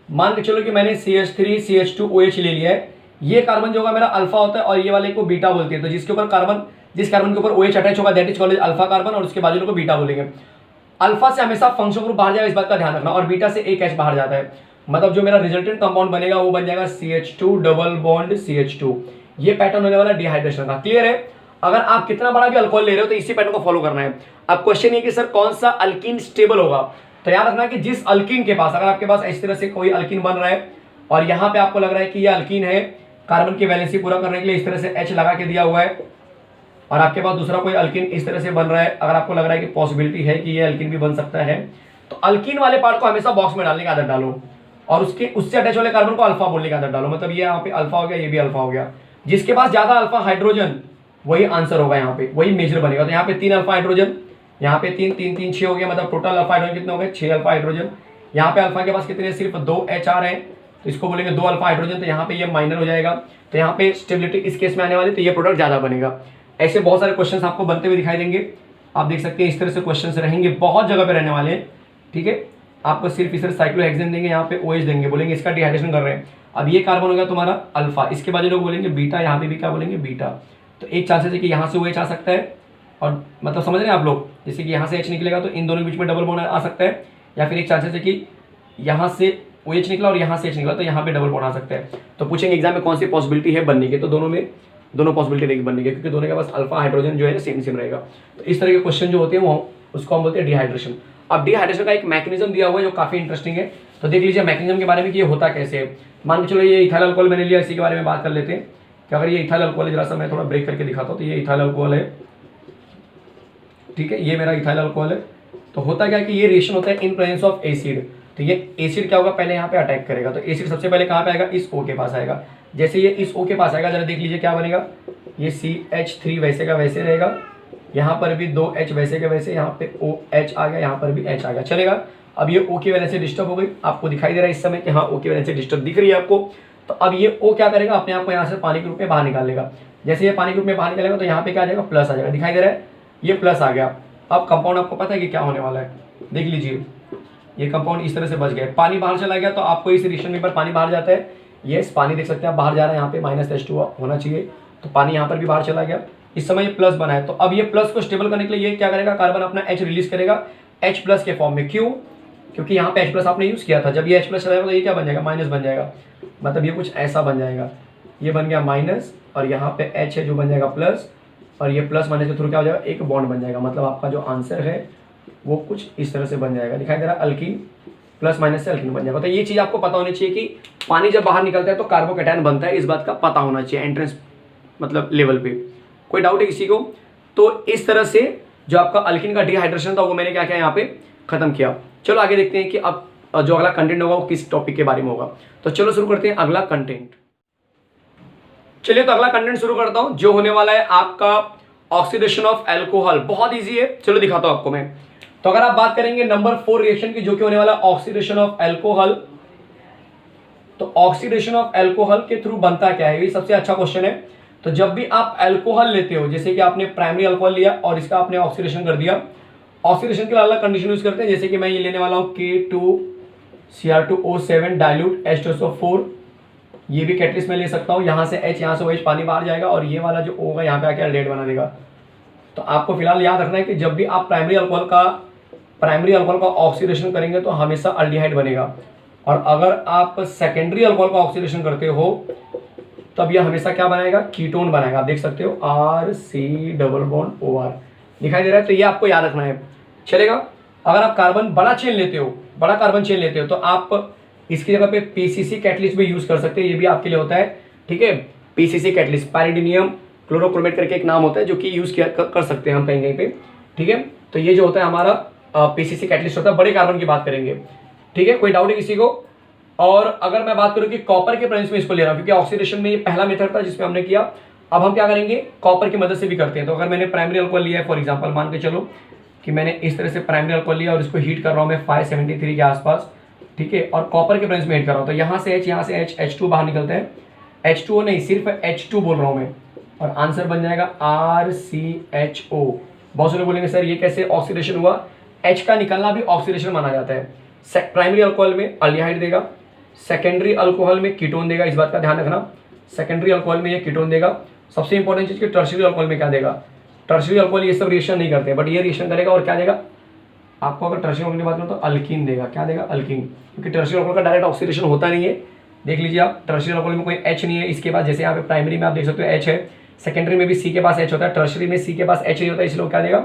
मान के चलो कि मैंने CH3 CH2OH ले लिया है, ये कार्बन जो होगा मेरा अल्फा होता है और ये वाले को बीटा बोलते हैं। तो जिस कार्बन के ऊपर OH अटैच होगा that is called alpha carbon और उसके बाजू को बीटा बोलेंगे। अल्फा से हमेशा फंक्शन ग्रुप बाहर जाएगा, इस बात का ध्यान रखना, और बीटा से एक H बाहर जाता है, मतलब जो मेरा रिजल्टेंट कंपाउंड बनेगा वो बन जाएगा CH2 डबल बॉन्ड CH2। ये पैटर्न होने वाला डिहाइड्रेशन का, क्लियर है। अगर आप कितना बड़ा भी अल्कोहल ले रहे हो तो इसी पैटर्न को फॉलो करना है। अब क्वेश्चन ये कि सर कौन सा अल्कीन स्टेबल होगा, तो याद रखना कि जिस अल्कीन के पास, अगर आपके पास इस तरह से कोई अल्कीन बन रहा है और यहाँ पे आपको लग रहा है कि ये अल्कीन है, कार्बन की वैलेंसी पूरा करने के लिए इस तरह से H लगा के दिया हुआ है, और आपके पास दूसरा कोई अल्कीन इस तरह से बन रहा है, अगर आपको लग रहा है कि पॉसिबिलिटी है कि ये अल्कीन भी बन सकता है, तो अल्कीन वाले पार्ट को हमेशा बॉक्स में डालने की आदत डालो और उससे अटैच वाले कार्बन को अल्फा बोलने की आदत डालो। मतलब ये यहाँ पे अल्फा हो गया, ये भी अल्फा हो गया। जिसके पास ज्यादा अल्फा हाइड्रोजन वही आंसर होगा, यहाँ पे वही मेजर बनेगा। तो यहाँ पे 3 अल्फा हाइड्रोजन, यहाँ पे 3 3 3 6 हो गया, मतलब टोटल अल्फा हाइड्रोजन कितने हो गए 6 अल्फा हाइड्रोजन। यहाँ पे अल्फा के पास कितने, सिर्फ 2 H आ रहे हैं, तो इसको बोलेंगे 2 अल्फा हाइड्रोजन, तो यहाँ पे ये माइनर हो जाएगा। तो यहाँ पे स्टेबिलिटी इस केस में आने वाली, तो ये प्रोडक्ट ज्यादा बनेगा। ऐसे बहुत सारे क्वेश्चन आपको बनते हुए दिखाई देंगे, आप देख सकते हैं इस तरह से क्वेश्चन रहेंगे, बहुत जगह पे रहने वाले हैं, ठीक है। आपको सिर्फ इस तरह साइक्लोहेक्सेन देंगे, यहाँ पे OH देंगे, बोलेंगे इसका डिहाइड्रेशन कर रहे हैं। अब ये कार्बन हो गया तुम्हारा अल्फा, इसके बाद लोग बोलेंगे बीटा, यहाँ पे भी क्या बोलेंगे बीटा। तो एक चांसेस है कि यहाँ से OH आ सकता है, और मतलब समझ रहे हैं आप लोग, जैसे कि यहाँ से H निकलेगा तो इन दोनों के बीच में डबल बॉन्ड आ सकता है, या फिर एक चांसेस है कि यहाँ से OH निकला और यहाँ से H निकला तो यहाँ पे डबल बॉन्ड आ सकता है। तो पूछेंगे एग्जाम में कौन सी पॉसिबिलिटी है बनने की, तो दोनों पॉसिबिलिटी रहेगी बनने की, क्योंकि दोनों के पास अल्फा हाइड्रोजन जो है सेम रहेगा। तो इस तरह के क्वेश्चन जो होते हैं वो उसको हम बोलते हैं डिहाइड्रेशन। अब डिहाइड्रेशन का एक मैकेनिज्म दिया हुआ है जो काफी इंटरेस्टिंग है, तो देख लीजिए मैकेनिज्म के बारे में कि ये होता कैसे है। मान के चलो ये इथाइल अल्कोहल मैंने लिया, इसी के बारे में बात कर लेते हैं कि अगर ये इथाइल अल्कोहल है, जरा सा मैं थोड़ा ब्रेक करके दिखाता हूँ। तो ये इथाइल अल्कोहल है, ठीक है, ये मेरा इथाइल अल्कोहल है। तो होता क्या है कि ये रिएक्शन होता है इन प्रेजेंस ऑफ एसिड। तो ये एसिड क्या होगा, पहले यहाँ पे अटैक करेगा, तो एसिड सबसे पहले कहाँ पे आएगा, इस O के पास आएगा। जैसे ये इस O के पास आएगा, जरा देख लीजिए क्या बनेगा, ये CH3 वैसे का वैसे रहेगा, यहाँ पर भी 2 H वैसे का वैसे, यहाँ पे OH आ गया, यहाँ पर भी H आ गया, चलेगा। अब ये O की वजह से डिस्टर्ब हो गई, आपको दिखाई दे रहा है इस समय कि हाँ O की वजह से डिस्टर्ब दिख रही है आपको। तो अब ये O क्या करेगा, अपने आप को यहाँ से पानी के रूप में बाहर निकाल लेगा। जैसे ये पानी के रूप में बाहर निकालेगा तो यहाँ पे क्या आ जाएगा, प्लस आ जाएगा, दिखाई दे रहा है, ये प्लस आ गया। अब कंपाउंड आपको पता है कि क्या होने वाला है, देख लीजिए ये कंपाउंड इस तरह से बच गया, पानी बाहर चला गया। तो आपको इस रिएक्शन में पानी बाहर जाता है, यस पानी देख सकते हैं आप बाहर जा रहा है, यहाँ पे -H2 होना चाहिए, तो पानी यहाँ पर भी बाहर चला गया, इस समय ये प्लस बना है। तो अब ये प्लस को स्टेबल करने के लिए ये क्या करेगा, कार्बन अपना H रिलीज करेगा H+ के फॉर्म में। क्यों, क्योंकि यहाँ पे H प्लस आपने यूज़ किया था। जब ये H प्लस चलाएगा तो ये क्या बन जाएगा, माइनस बन जाएगा, मतलब ये कुछ ऐसा बन जाएगा, ये बन गया माइनस और यहाँ पे H है जो बन जाएगा प्लस, और ये प्लस माइनस के थ्रू क्या हो जाएगा, एक बॉन्ड बन जाएगा। मतलब आपका जो आंसर है वो कुछ इस तरह से बन जाएगा, दिखाई दे रहा है, अल्कीन प्लस माइनस से अल्कीन बन जाएगा। तो ये चीज़ आपको पता होनी चाहिए कि पानी जब बाहर निकलता है तो कार्बोकैटायन बनता है, इस बात का पता होना चाहिए एंट्रेंस मतलब लेवल पे। कोई डाउट है किसी को? तो इस तरह से जो आपका अल्कीन का डिहाइड्रेशन था वो मैंने क्या किया यहाँ पे खत्म किया। चलो आगे देखते हैं कि अब जो अगला कंटेंट होगा वो किस टॉपिक के बारे में होगा। तो चलो शुरू करते हैं अगला कंटेंट। चलिए तो अगला कंटेंट शुरू करता हूं जो होने वाला है आपका ऑक्सीडेशन ऑफ अल्कोहल। बहुत इजी है, चलो दिखाता हूं आपको मैं। तो अगर आप बात करेंगे नंबर 4 रिएक्शन की जो कि होने वाला है ऑक्सीडेशन ऑफ अल्कोहल, तो ऑक्सीडेशन ऑफ अल्कोहल के थ्रू बनता क्या है, ये सबसे अच्छा क्वेश्चन है। तो जब भी आप अल्कोहल लेते हो, जैसे कि आपने प्राइमरी अल्कोहल लिया और इसका आपने ऑक्सीडेशन कर दिया, ऑक्सीडेशन के लिए अलग कंडीशन यूज करते हैं, जैसे कि मैं ये लेने वाला हूं K2Cr2O7 डाइल्यूट H2SO4, ये भी कैटलिस्ट में ले सकता हूँ। यहाँ से H, यहाँ से OH पानी बाहर जाएगा और ये वाला जो O होगा यहाँ पे आके एल्डेहाइड बना देगा। तो आपको फिलहाल याद रखना है कि जब भी आप प्राइमरी अल्कोहल का ऑक्सीडेशन करेंगे तो हमेशा अल्डिहाइड बनेगा, और अगर आप सेकेंडरी अल्कोहल का ऑक्सीडेशन करते हो तब यह हमेशा क्या बनाएगा, कीटोन बनाएगा। आप देख सकते हो RC⋯OR दिखाई दे रहा है। तो ये आपको याद रखना है, चलेगा। अगर आप बड़ा कार्बन चेन लेते हो तो आप इसकी जगह पे PCC कैटलिस्ट भी यूज कर सकते हैं, ये भी आपके लिए होता है, ठीक है। PCC कैटलिस्ट, पाइरीडिनियम क्लोरोक्रोमेट करके एक नाम होता है जो कि यूज कर सकते हैं हम कहीं पे, ठीक है। तो ये जो होता है हमारा PCC कैटलिस्ट होता है, बड़े कार्बन की बात करेंगे, ठीक है। कोई डाउट है किसी को? और अगर मैं बात करूं कि कॉपर के प्रेजेंस में इसको ले रहा हूं, क्योंकि ऑक्सीडेशन में ये पहला मेथड था जिसमें हमने किया, अब हम क्या करेंगे, कॉपर की मदद से भी करते हैं। तो अगर मैंने प्राइमरी अल्कोहल लिया है, फॉर एग्जांपल मान के चलो कि मैंने इस तरह से प्राइमरी अल्कोहल लिया और इसको हीट कर रहा हूं मैं 573 के आसपास, ठीक है, और कॉपर के प्रेजेंस में हीट कर रहा हूं, तो यहाँ से H2 बाहर निकलता है, H2O नहीं, सिर्फ H2 बोल रहा हूं मैं, और आंसर बन जाएगा RCHO। बहुत सारे बोलेंगे सर ये कैसे ऑक्सीडेशन हुआ, H का निकलना भी ऑक्सीडेशन माना जाता है। प्राइमरी अल्कोहल में अल्डिहाइड देगा, सेकेंडरी अल्कोहल में कीटोन देगा, इस बात का ध्यान रखना, सेकेंडरी अल्कोहल में ये कीटोन देगा। सबसे इंपॉर्टेंट चीज कि टर्शियरी अल्कोहल में क्या देगा, टर्शियरी अल्कोहल ये सब रिएक्शन नहीं करते, बट ये रिएक्शन करेगा और क्या देगा आपको, अगर टर्शियरी अल्कोहल की बात करूं तो अल्कीन देगा। क्या देगा, अल्कीन, क्योंकि टर्शियरी अल्कोहल का डायरेक्ट ऑक्सीडेशन होता नहीं है। देख लीजिए आप, टर्शियरी अल्कोहल में कोई H नहीं है, इसके पास, जैसे यहाँ पे प्राइमरी में आप देख सकते हो H है, सेकेंडरी में भी C के पास H होता है, टर्शियरी में C के पास H नहीं होता, इसलिए क्या देगा,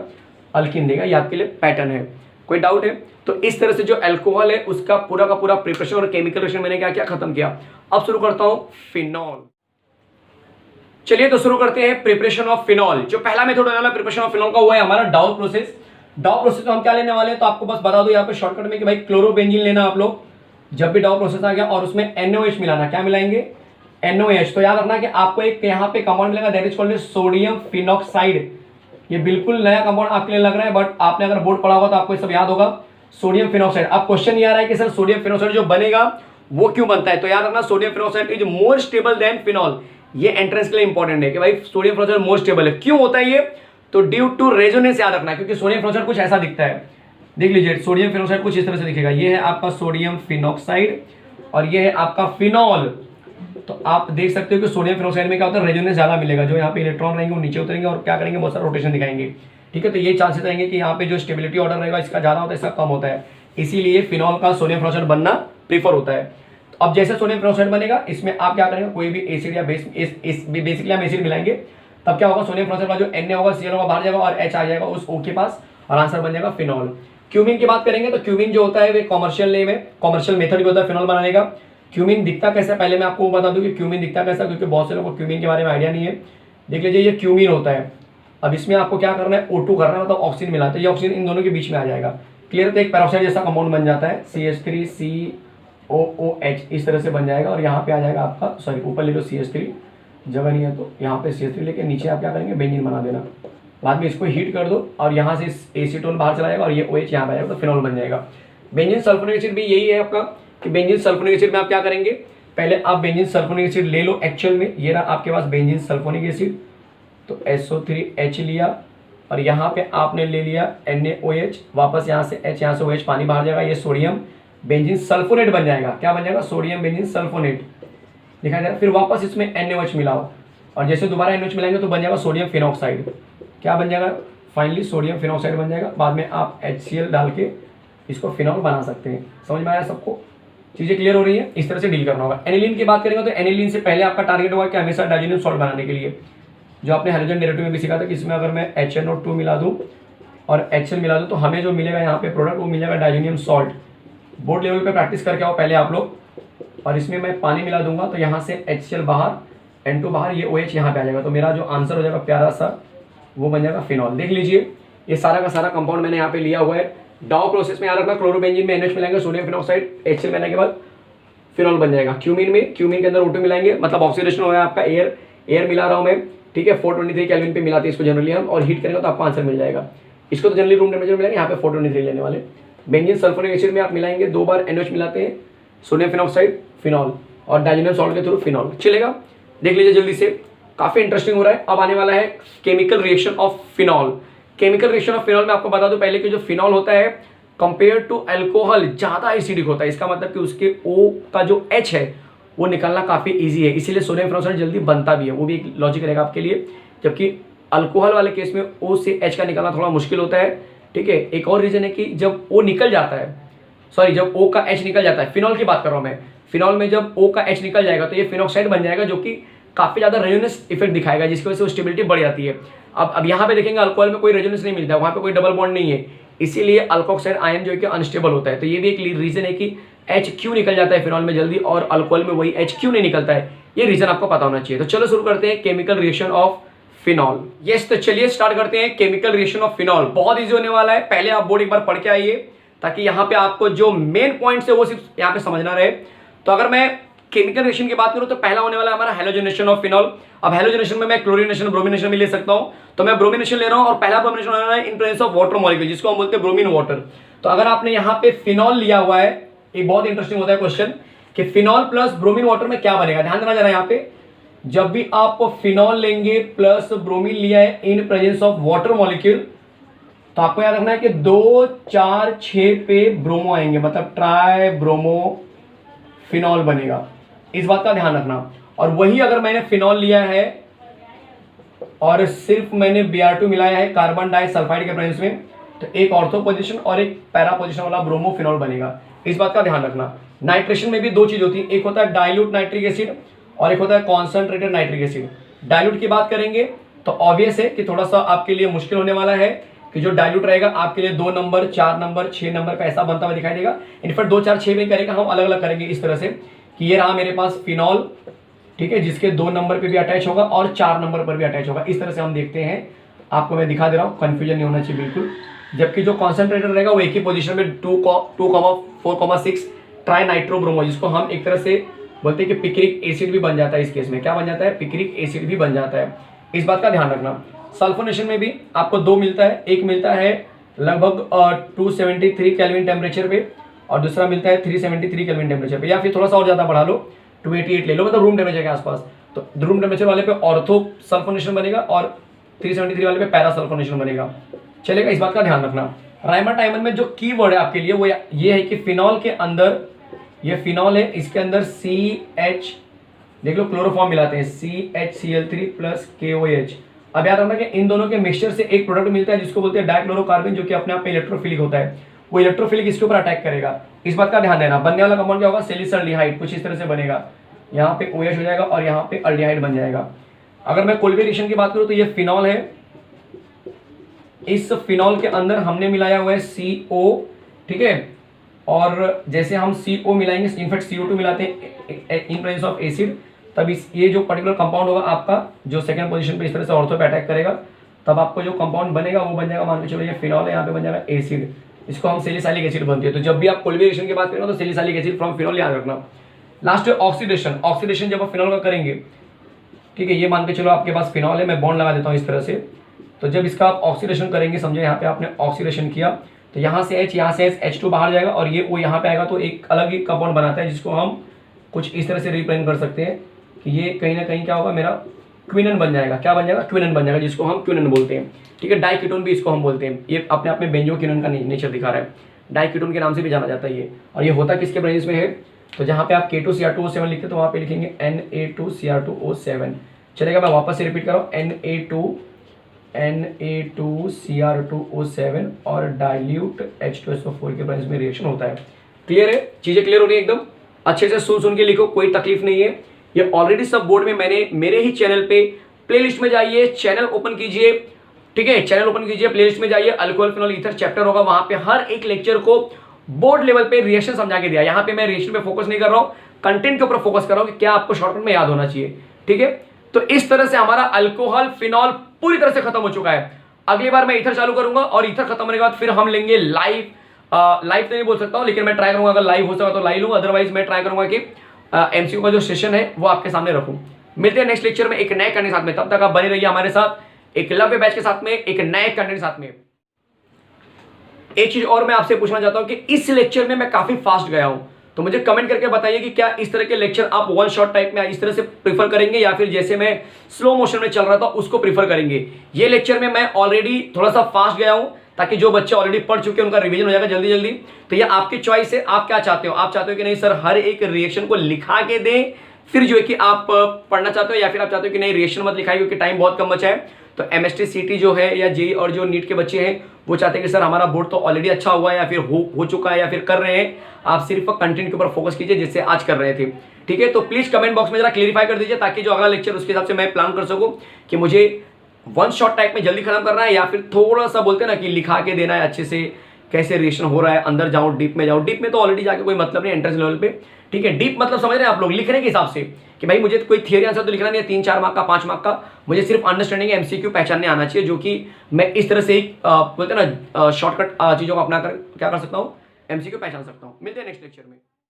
अल्कीन देगा। ये आपके लिए पैटर्न है। कोई डाउट है? तो इस तरह से जो अल्कोहल है उसका पूरा का पूरा प्रिपरेशन और केमिकल रिएक्शन मैंने क्या किया, खत्म किया। अब शुरू करता हूं फिनॉल। चलिए तो शुरू करते हैं प्रिपरेशन ऑफ फिनॉल। जो पहला मेथड होने वाला प्रिपरेशन ऑफ फिनॉल का हुआ है हमारा डाउ प्रोसेस। डाउ प्रोसेस में हम क्या लेने वाले हैं, तो आपको बस बता दो यहाँ पे शॉर्टकट में कि भाई क्लोरोबेंजीन लेना आप लोग। जब भी डाउ प्रोसेस आ गया और उसमें NaOH मिलाना, क्या मिलाएंगे, NaOH। तो याद रखना कि आपको एक यहाँ पे कंपाउंड मिलेगा, that is called sodium phenoxide. ये बिल्कुल नया कंपाउंड आपके लिए लग रहा है, बट आपने अगर बोर्ड पढ़ा होगा तो आपको ये सब याद होगा, सोडियम फिनॉक्साइड। अब क्वेश्चन ये आ रहा है कि सर सोडियम फिनॉक्साइड जो बनेगा वो क्यों बनता है, तो याद रखना sodium phenoxide is more stable then phenol. ये एंट्रेंस के लिए इंपॉर्टेंट है कि भाई सोडियम फिनॉक्साइड मोर स्टेबल है। क्यों होता है ये, तो ड्यू टू रेजोनेंस याद रखना, क्योंकि सोडियम फिनॉक्साइड कुछ ऐसा दिखता है, देख लीजिए सोडियम फिनॉक्साइड कुछ इस तरह से दिखेगा। ये है आपका सोडियम फिनॉक्साइड और ये है आपका फिनॉल। तो आप देख सकते हो कि सोडियम फिनॉक्साइड में क्या होता है, रेजोनेंस ज्यादा मिलेगा, जो यहाँ पे इलेक्ट्रॉन रहेंगे वो नीचे उतरेंगे और क्या करेंगे, बहुत सारा रोटेशन दिखाएंगे, ठीक है। तो ये चांसेस रहेंगे कि यहाँ पे जो स्टेबिलिटी ऑर्डर रहेगा इसका ज्यादा होता है, इसका कम होता है, इसीलिए फिनॉल का सोडियम फिनॉक्साइड बनना प्रीफर होता है। तो अब जैसे सोडियम फिनॉक्साइड बनेगा, इसमें आप क्या करेंगे, कोई भी एसिड या बेस, बेसिकली हम एसिड मिलाएंगे, तब क्या होगा, सोडियम फिनॉक्साइड का जो Na होगा, Cl होगा, बाहर जाएगा और H आ जाएगा उस O के पास, और आंसर बन जाएगा फिनॉल। क्यूमिन की बात करेंगे तो क्यूमिन जो होता है वो कॉमर्शियल नेम है, कॉमर्शियल मेथड भी होता है फिनॉल बनाने का। क्यूमिन दिखता कैसा, पहले मैं आपको बता दूं कि क्यूमिन दिखता कैसा, क्योंकि बहुत से लोगों को क्यूमिन के बारे में आइडिया नहीं है। देख लीजिए ये क्यूमिन होता है। अब इसमें आपको क्या करना है, O2 करना है, मतलब ऑक्सीजन मिलाते हैं, ये ऑक्सीजन इन दोनों के बीच में आ जाएगा, क्लियर। तो एक पेरोक्साइड जैसा कंपाउंड बन जाता है, CH3COOH इस तरह से बन जाएगा, और यहाँ पे आ जाएगा आपका, सॉरी ऊपर ले लो CH3, जगह नहीं है तो यहाँ पे CH3 लेके नीचे आप क्या करेंगे, बेंजीन बना देना। बाद में इसको हीट कर दो और यहाँ से एसीटोन बाहर चला जाएगा और ये OH यहाँ पे आएगा, तो फिनॉल बन जाएगा। बेंजीन सल्फोनिक एसिड भी यही है आपका, कि बेंजीन सल्फोनिक एसिड में आप क्या करेंगे, पहले आप बेंजीन सल्फोनिक एसिड ले लो। एक्चुअल में ये रहा आपके पास बेंजीन सल्फोनिक एसिड, तो SO3H लिया और यहाँ पे आपने ले लिया NaOH, वापस यहाँ से H, यहाँ से OH, पानी बाहर जाएगा, ये सोडियम बेंजीन सल्फोनेट बन जाएगा। क्या बन जाएगा, सोडियम बेंजीन सल्फोनेट दिखाई दे रहा है। फिर वापस इसमें NaOH मिलाओ और जैसे दोबारा NaOH मिलाएंगे तो बन जाएगा सोडियम फिनॉक्साइड। क्या बन जाएगा, फाइनली सोडियम फिनॉक्साइड बन जाएगा। बाद में आप HCl डाल के इसको फिनॉल बना सकते हैं। समझ में आया सबको? चीज़ें क्लियर हो रही है? इस तरह से डील करना होगा। एनिलीन की बात करेंगे तो एनिलीन से पहले आपका टारगेट होगा कि हमेशा डाइजेनियम सॉल्ट बनाने के लिए, जो आपने हैलोजन डेरिवेटिव में भी सीखा था कि इसमें अगर मैं HNO2 मिला दूँ और HCl मिला दूँ तो हमें जो मिलेगा यहाँ पे प्रोडक्ट वो मिलेगा डाइजेनियम सॉल्ट। बोर्ड लेवल पे प्रैक्टिस करके आओ पहले आप लोग। और इसमें मैं पानी मिला दूंगा तो यहाँ से HCl बाहर, N2 बाहर, ये OH यहाँ पे आ जाएगा। तो मेरा जो आंसर हो जाएगा प्यारा सा वो बन जाएगा फिनॉल। देख लीजिए ये सारा का सारा कंपाउंड मैंने यहाँ पे लिया हुआ है। डाउ प्रोसेस में याद रखना, क्लोरोबेंजीन में NH मिलाएंगे, सोडियम फिनॉक्साइड, HCl मिलाने के बाद फिनॉल बन जाएगा। क्यूमीन के अंदर O2 मिलाएंगे, मतलब ऑक्सीडेशन हो गया आपका, एयर मिला रहा हूँ मैं, ठीक है। 423 केल्विन पे मिलाते हैं इसको जनरली हम, और हीट करेंगे तो आपको आंसर मिल जाएगा। इसको तो जनरली रूम टेम्परेचर मिलेगा, यहाँ पे 423 लेने वाले। बेंजीन सल्फ्यूरिक एसिड में आप मिलाएंगे, 2 बार NH मिलाते हैं, सोडियम फिनॉक्साइड, फिनॉल, और डाइजेनियम सॉल्ट के थ्रू फिनॉल चलेगा। देख लीजिए जल्दी से, काफी इंटरेस्टिंग हो रहा है। अब आने वाला है chemical reaction of phenol. Chemical reaction of phenol में आपको बता दूं पहले कि जो फिनॉल होता है कंपेयर टू अल्कोहल ज्यादा एसिडिक होता है। इसका मतलब कि उसके O का जो H है वो निकालना काफी इजी है, इसीलिए सोडियम फिनॉक्साइड जल्दी बनता भी है। वो भी एक लॉजिक रहेगा आपके लिए। जबकि अल्कोहल वाले केस में O से H का निकालना थोड़ा मुश्किल होता है, ठीक है। एक और रीजन है कि जब O निकल जाता है, सॉरी जब O का H निकल जाता है, फिनॉल की बात कर रहा हूं मैं, फिनॉल में जब O का H निकल जाएगा तो ये फिनॉक्साइड बन जाएगा, जो कि काफी ज्यादा रेजोनेंस इफेक्ट दिखाएगा, जिसकी वजह से स्टेबिलिटी बढ़ जाती है। अब यहाँ पे देखेंगे अल्कोहल में कोई रेजोनेंस नहीं मिलता है, वहां पे कोई डबल बॉन्ड नहीं है, इसीलिए अल्कोक्साइड आयन जो है कि अनस्टेबल होता है। तो ये भी एक रीजन है कि H क्यों निकल जाता है फिनॉल में जल्दी और अल्कोहल में वही H क्यों नहीं निकलता है, ये रीजन आपको पता होना चाहिए। तो चलो शुरू करते हैं chemical reaction of phenol. Yes, तो चलिए स्टार्ट करते हैं केमिकल रिएक्शन ऑफ फिनॉल। बहुत इजी होने वाला है, पहले आप बोर्ड एक बार पढ़ के आइए ताकि यहाँ पे आपको जो मेन पॉइंट्स है वो सिर्फ यहाँ पे समझना रहे। तो अगर मैं केमिकल रिएक्शन की बात करूं तो पहला होने वाला है हमारा हैलोजनेशन ऑफ फिनॉल। अब हैलोजनेशन में मैं क्लोरीनेशन, ब्रोमिनेशन भी ले सकता हूं, तो मैं ब्रोमिनेशन ले रहा हूं और पहला ब्रोमिनेशन होने वाला है in presence of water molecule, जिसको हम बोलते हैं ब्रोमीन वाटर। तो अगर आपने यहाँ पे फिनॉल लिया हुआ है, एक बहुत इंटरेस्टिंग होता है क्वेश्चन कि फिनॉल प्लस ब्रोमीन वाटर में क्या बनेगा। ध्यान देना जरा यहाँ पे, जब भी आप फिनॉल लेंगे प्लस ब्रोमीन लिया है in presence of water molecule, तो आपको याद रखना है कि 2, 4, 6 पे ब्रोमो आएंगे, मतलब ट्राई ब्रोमो फिनॉल बनेगा। इस बात का ध्यान रखना। और वही अगर मैंने फिनॉल लिया है और सिर्फ मैंने Br2 मिलाया है कार्बन डाइसल्फाइड के प्रेजेंस में, तो एक ऑर्थो पोजीशन और एक पैरा पोजीशन वाला ब्रोमो फिनॉल बनेगा। इस बात का ध्यान रखना। नाइट्रेशन में भी 2 चीज होती है, एक होता है डाइल्यूट नाइट्रिक एसिड और एक होता है कॉन्सेंट्रेटेड नाइट्रिक एसिड। डाइल्यूट की बात करेंगे तो ऑब्वियस है कि थोड़ा सा आपके लिए मुश्किल होने वाला है कि जो डाइल्यूट रहेगा आपके लिए 2 नंबर, 4 नंबर, 6 नंबर पे ऐसा बनता हुआ दिखाई देगा। इनफैक्ट 2, 4, 6 में करेगा, हम अलग अलग करेंगे इस तरह से कि ये रहा मेरे पास फिनॉल, ठीक है, जिसके 2 नंबर पे भी अटैच होगा और 4 नंबर पर भी अटैच होगा। इस तरह से हम देखते हैं, आपको मैं दिखा दे रहा हूँ, कंफ्यूजन नहीं होना चाहिए बिल्कुल। जबकि जो कॉन्सेंट्रेटेड रहेगा वो एक ही पोजीशन में 2,4,6 ट्राई नाइट्रोब्रोमो, जिसको हम एक तरह से बोलते हैं कि पिक्रिक एसिड भी बन जाता है। इस केस में क्या बन जाता है, पिक्रिक एसिड भी बन जाता है। इस बात का ध्यान रखना। सल्फोनेशन में भी आपको 2 मिलता है, एक मिलता है लगभग 273 केल्विन टेम्परेचर पे और दूसरा मिलता है 373 केल्विन टेम्परेचर पे, या फिर थोड़ा सा और ज्यादा बढ़ा लो 288 ले लो, मतलब रूम टेम्परेचर के आसपास। तो रूम टेम्परेचर वाले पे ऑर्थो सल्फोनेशन बनेगा और 373 वाले पे पैरा सल्फोनेशन बनेगा, चलेगा। इस बात का ध्यान रखना। राइमर टाइमर में जो की वर्ड है आपके लिए वो ये है कि फिनॉल के अंदर, ये फिनॉल है, इसके अंदर CH, देख लो क्लोरोफॉर्म मिलाते हैं, CHCl3 प्लस KOH। अब याद रखना कि इन दोनों के मिक्सचर से एक प्रोडक्ट मिलता है जिसको बोलते हैं डाइक्लोरोकार्बन, जो कि अपने आप में इलेक्ट्रोफिलिक होता है। वो इलेक्ट्रोफिलिक इसके ऊपर अटैक करेगा। इस बात का ध्यान देना। बनने वाला कंपाउंड क्या होगा, सैलिसल्डिहाइड, कुछ इस तरह से बनेगा। यहाँ पे OH हो जाएगा और यहाँ पे अल्डिहाइड बन जाएगा। अगर मैं कोल्बे रिएक्शन की बात करूँ तो ये फिनॉल है, इस फिनॉल के अंदर हमने मिलाया हुआ है CO, ठीक है। और जैसे हम CO मिलाएंगे, इनफैक्ट CO2 मिलाते हैं इन प्रेजेंस ऑफ एसिड, तब ये जो पर्टिकुलर कंपाउंड होगा आपका जो सेकंड पोजीशन पे इस तरह से ऑर्थो पे अटैक करेगा, तब आपको जो कंपाउंड बनेगा वो बन जाएगा, मान के चलो ये फिनॉल है, यहाँ पे बन जाएगा एसिड, इसको हम सैलिसाइलिक एसिड बनती है। तो जब भी आप कोल्बे रिएक्शन की बात करेंगे तो सैलिसाइलिक एसिड फ्रॉम फिनॉल याद रखना। लास्ट है ऑक्सीडेशन। ऑक्सीडेशन जब आप फिनॉल का करेंगे, ठीक है, ये मान के चलो आपके पास फिनॉल है, मैं बॉन्ड लगा देता हूँ इस तरह से। तो जब इसका आप ऑक्सीडेशन करेंगे, समझो यहाँ पे आपने ऑक्सीडेशन किया, तो यहाँ से H, यहाँ से H2 बाहर जाएगा और ये वो यहाँ पे आएगा, तो एक अलग ही कंपाउंड बनाता है जिसको हम कुछ इस तरह से रिप्रेजेंट कर सकते हैं कि ये कहीं ना कहीं क्या होगा, मेरा क्विनन बन जाएगा। क्या बन जाएगा, क्विनन बन जाएगा, जिसको हम क्विनन बोलते हैं, ठीक है। डाइकीटोन भी इसको हम बोलते हैं। ये अपने आप में बेंजोक्विनन का नेचर दिखा रहा है, डाइकीटोन के नाम से भी जाना जाता है ये। और ये होता किसके प्रेजेंस में है, तो जहाँ पे आप K2Cr2O7 लिखते तो वहाँ पे लिखेंगे Na2Cr2O7, चलेगा। मैं वापस से रिपीट कर रहा हूँ, Na2Cr2O7 और डाइल्यूट H2SO4 के प्रेजेंस में रिएक्शन होता है। क्लियर है? चीजें क्लियर हो रही है एकदम? अच्छे से सुन के लिखो, कोई तकलीफ नहीं है। ये ऑलरेडी सब बोर्ड में मैंने मेरे ही चैनल पे प्लेलिस्ट में जाइए, चैनल ओपन कीजिए, ठीक है, चैनल ओपन कीजिए, प्लेलिस्ट में जाइए, अल्कोहल फिनॉल ईथर चैप्टर होगा, वहां पे हर एक लेक्चर को बोर्ड लेवल पे रिएक्शन समझा के दिया। यहाँ पे मैं रिएक्शन पे फोकस नहीं कर रहा हूँ, कंटेंट के ऊपर फोकस कर रहा हूँ कि क्या आपको शॉर्टकट में याद होना चाहिए। ठीक है, तो इस तरह से हमारा अल्कोहल फिनॉल पूरी तरह से खत्म हो चुका है। अगली बार मैं ईथर चालू करूंगा और ईथर खत्म होने के बाद फिर हम लेंगे लाइव। लाइव तो नहीं बोल सकता हूं, लेकिन मैं ट्राई करूंगा, अगर लाइव हो सका तो लाइव लूंगा, अदरवाइज मैं ट्राई करूंगा कि एमसीक्यू का जो सेशन है वो आपके सामने रखूं। मिलते हैं नेक्स्ट लेक्चर में एक नए कंटेंट के साथ में, तब तक आप बने रहिए हमारे साथ एकलव्य बैच के साथ में, एक नए कंटेंट के साथ में। एक चीज और मैं आपसे पूछना चाहता हूं कि इस लेक्चर में मैं काफी फास्ट गया हूं, तो मुझे कमेंट करके बताइए कि क्या इस तरह के लेक्चर आप वन शॉट टाइप में इस तरह से प्रीफर करेंगे या फिर जैसे मैं स्लो मोशन में चल रहा था उसको प्रीफर करेंगे। ये लेक्चर में मैं ऑलरेडी थोड़ा सा फास्ट गया हूं ताकि जो बच्चे ऑलरेडी पढ़ चुके हैं उनका रिवीजन हो जाएगा जल्दी जल्दी। तो ये आपकी चॉइस है, आप क्या चाहते हो? आप चाहते हो कि नहीं सर हर एक रिएक्शन को लिखा के दें, फिर जो है कि आप पढ़ना चाहते हो, या फिर आप चाहते हो कि नहीं रिएक्शन मत लिखाइए क्योंकि टाइम बहुत कम बचा है। तो एमएसटी सीटी जो है या जेई और जो नीट के बच्चे हैं वो चाहते हैं कि सर हमारा बोर्ड तो ऑलरेडी अच्छा हुआ है या फिर हो चुका है या फिर कर रहे हैं, आप सिर्फ कंटेंट के ऊपर फोकस कीजिए जैसे आज कर रहे थे। ठीक है, तो प्लीज कमेंट बॉक्स में जरा क्लियरिफाई कर दीजिए ताकि जो अगला लेक्चर उसके हिसाब से मैं प्लान कर सकूं कि मुझे वन शॉट टाइप में जल्दी खत्म करना है या फिर थोड़ा सा बोलते हैं ना कि लिखा के देना है अच्छे से, कैसे रिएक्शन हो रहा है, अंदर जाऊं डीप में जाऊं। डीप में तो ऑलरेडी जाके कोई मतलब नहीं एंट्रेंस लेवल पे। ठीक है, डीप मतलब समझ रहे हैं आप लोग लिखने के हिसाब से कि भाई मुझे कोई थियरी आंसर तो लिखना नहीं है 3-4 मार्क का 5 मार्क का, मुझे सिर्फ अंडरस्टैंडिंग एमसीक्यू पहचानने आना चाहिए, जो कि मैं इस तरह से बोलते हैं ना शॉर्टकट चीजों को अपना कर क्या कर सकता हूँ, एमसीक्यू पहचान सकता हूँ। मिलते हैं नेक्स्ट लेक्चर में।